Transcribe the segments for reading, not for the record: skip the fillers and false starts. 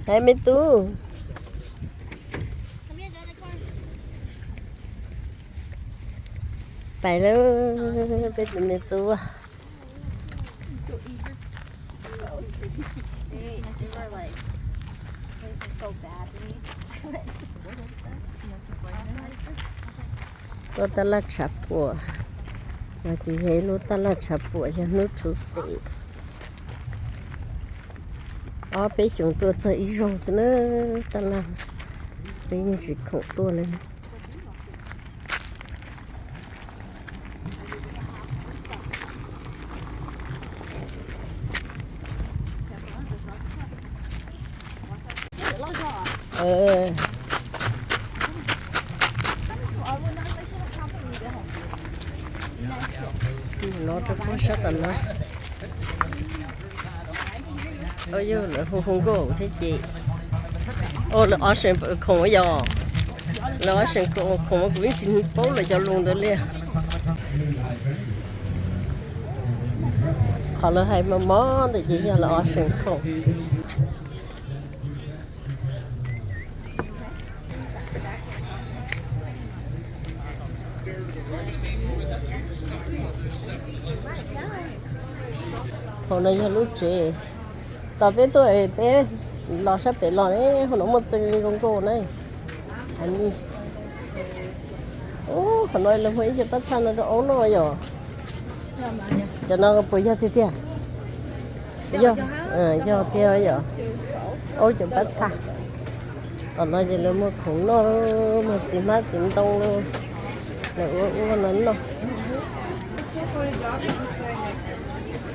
Hai mấy tu. Phải đâu bên mấy tu à. Lo ta la chapua. Mà thì thấy lo ta la chapua cho nó chú stay. Bé chúng tôi chơi rồi nữa ta là bên chỉ khổ tôi lên nó rất có sát tận đó. Ôi dồi là không có thế chị. Ôi là ở trên không có giò. Là ở trên không có quyến chính phố là cho luôn đó liền. Họ là hay mà món thì chỉ là ở trên không. Họ này là lúc trẻ. Tao biết tôi bé lo sắp bé lo đấy, họ nói một chân con cô này, anh đi, họ nói là mấy giờ bắt sang nó ốm rồi rồi, cho nó bây giờ thì tiền, giờ tiền rồi, ôi giờ bắt sang, còn nói gì là một khủng nó một chỉ mát chỉ đông luôn, là uống lớn rồi,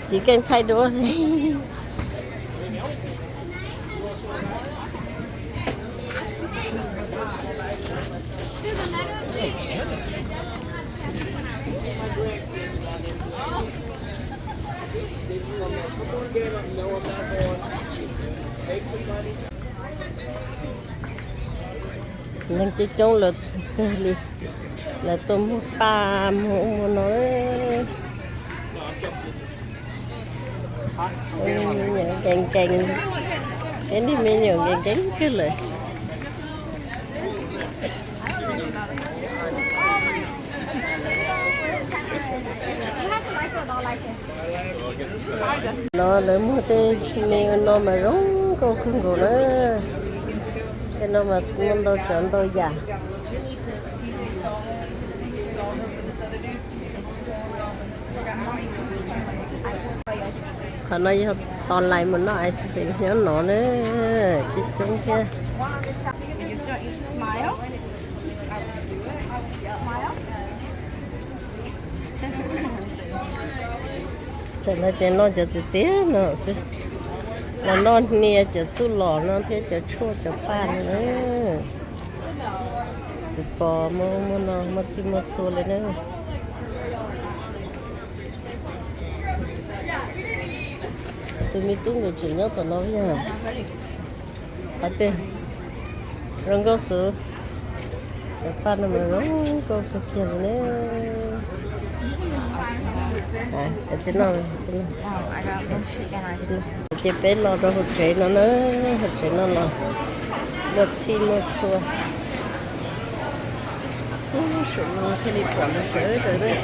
chỉ cần thay đổi. Lần chỉ trông là tôi mua ba mua nói cành cái đi mình nhiều cành cứเลยnó lấy mua tê mình nó mà rong câu không có nữa cái nó mà mình đâu chọn đâu giả còn đây toàn lại mình nó ice cream nhớ nó nữa chứ chúng kia cho nên thì nó cho chế nó sẽ là nó nia cho chú lò nó thế cho chua cho pan nữa chỉ bỏ mua nó mà chỉ mua chua lên nữa tôi mới tung được chuyện nhớ tao nói nha ở đây rong có số cho pan nó mà rong có cái kia nữa ở trên nó chị bé lo đó hột trái nó là một xi một xua sụn cái đi quản nó sới rồi đấy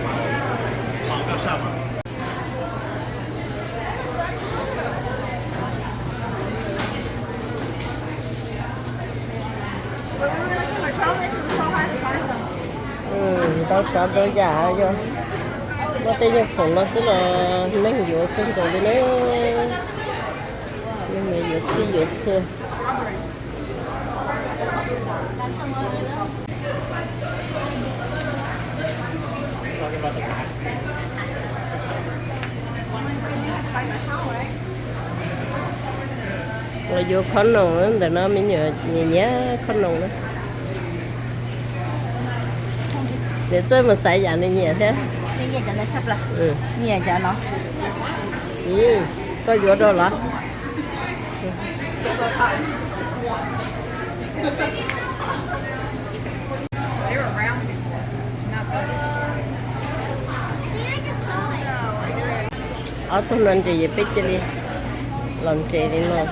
đâu chả đâu giả rồi mà tên nhập khẩu nó sẽ là nâng dừa không còn cái nữa nhưng mà dừa chi dừa chưa là vô khăn nồng nữa để nó mới nhớ nhẹ khăn nồng nữa để chơi mà xài dạng này nhẹ thế nhẹ cho nó chấp là nhẹ cho nó có vô đâu là ở tôi lên thì về biết đi làm chị đi luôn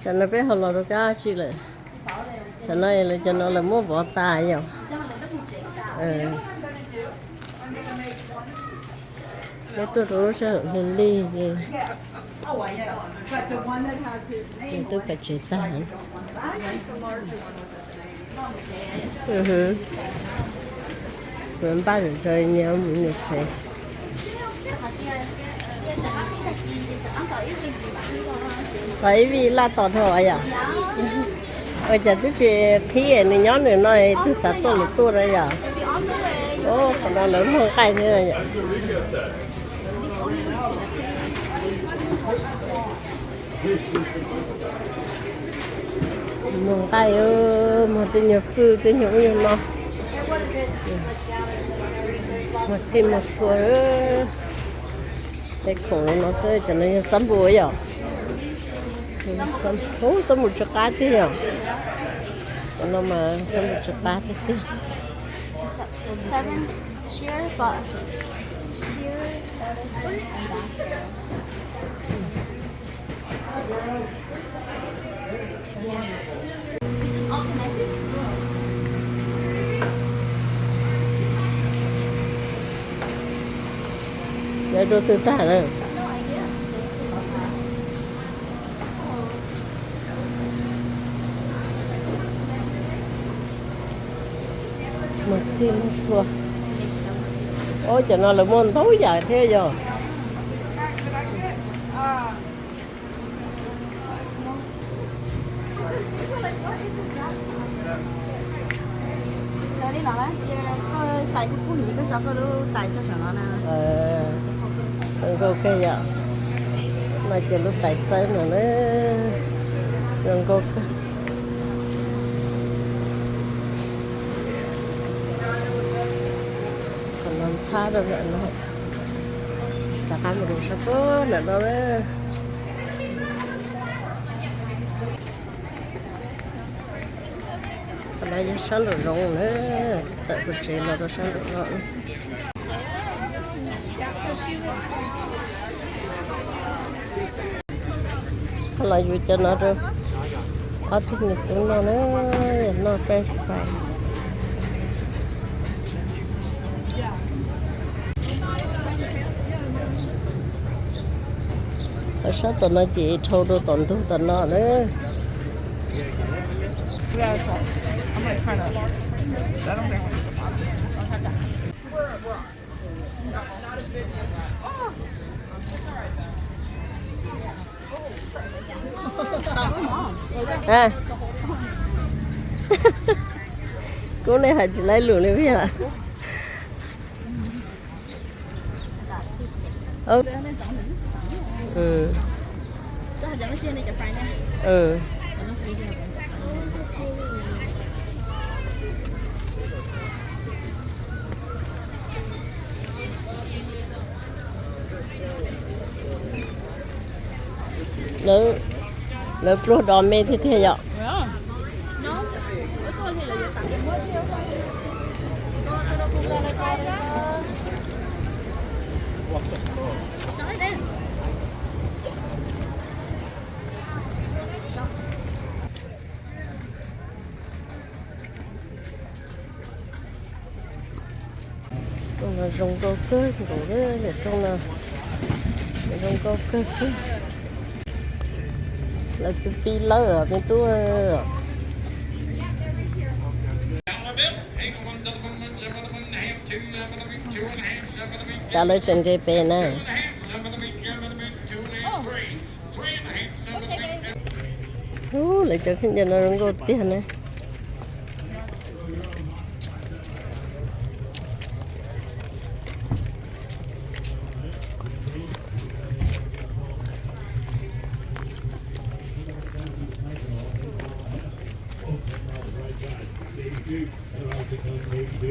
cho nó biết họ lo được cái gìเลยcho nó là mua bỏ tài rồi cái tôiรู้sẽ hưởng đi gì thì tôi phải chế tài mình ba được chơi nhau mình được chơi bởi vì là tọt hỏi à bây giờ tôi chỉ khi này nhóm nữa nói tôi sẽ tôi là tôi đây à ô còn nó lớn hơn cái nữa vậy mùng tay mà tôi nhập phư tôi nhổ như nó một chim một chuối cái khổng nó sẽ cho nó sắm bùa vậy sắm một chút cá thế nhở cho nó mà sắm một chút cá thế 7 shear but shear để đồ tư tả này một chim một chua ôi cho nó là môn thối dài thế rồi rồi đi nói tại cái phụ nữ cái cho cái tại cho nó nè ok vậy mà chỉ lúc tại chơi nữa đừng có còn làm xa đâu nữa nó chả ăn được sao có nữa đâu đấy còn đây sáng được rong nữa tại cuộc chơi là nó sáng được rong là vui cho nó rồi ở thích nghiệp của nó phải phải ở sao tụi nó chỉ thâu đồ tổn thương tụi nó nữa à cô này hả chỉ lấy lửa này biết hả lỡ pro đòn mê thế thế vậy là rong câu cơ rồi để trong là rong câu cơ là cái pi lơ ở bên tôi trả lời trên cái pe này lại cho khi nó rong câu tiền này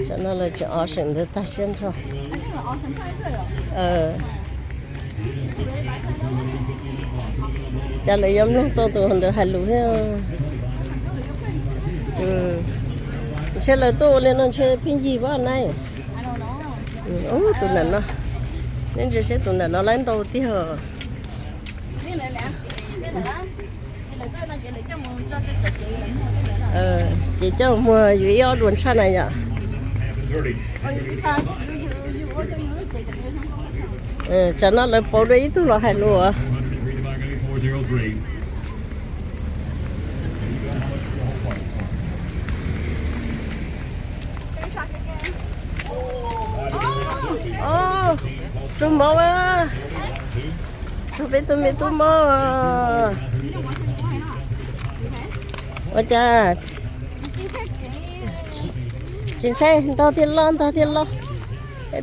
cho nó là cho ở sân để ta xem thôi cho lấy giống lúc tôi tụi được hai lũ hết xe là tôi lên nó chơi pin gì vậy này tụi này nó nên chỉ sẽ tụi này nó lấy tôi tí hờ đây là chị lấy cho mua cho chị lấy mua cái này là chị cho mua dưới áo đuôn xa này nhỉ? Cho nó lấy bộ đấy tôi là hay lùa. Trung mô á. Tôi biết tôi mô à. Ôi cha. Chính xác, tao thiên lo.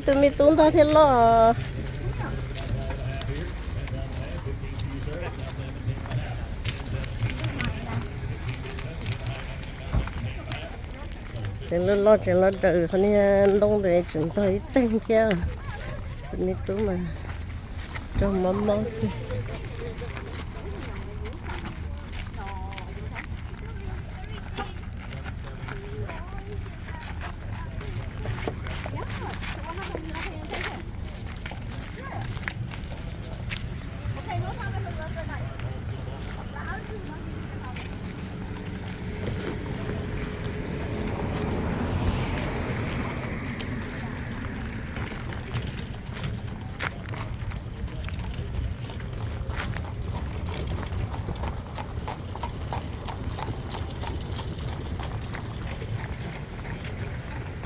Tôi biết tao thiên lo. Chẳng lo đợi con này đông để chúng tôi tăng theo. Tôi biết tôi mà cho mắm mắm.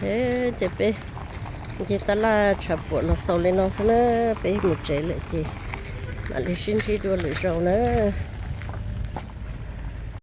Thế chị bé chị ta là chập bộ nó sầu lên nó nữa bé một chế lại chị mà lấy xin đua lấy sầu nữa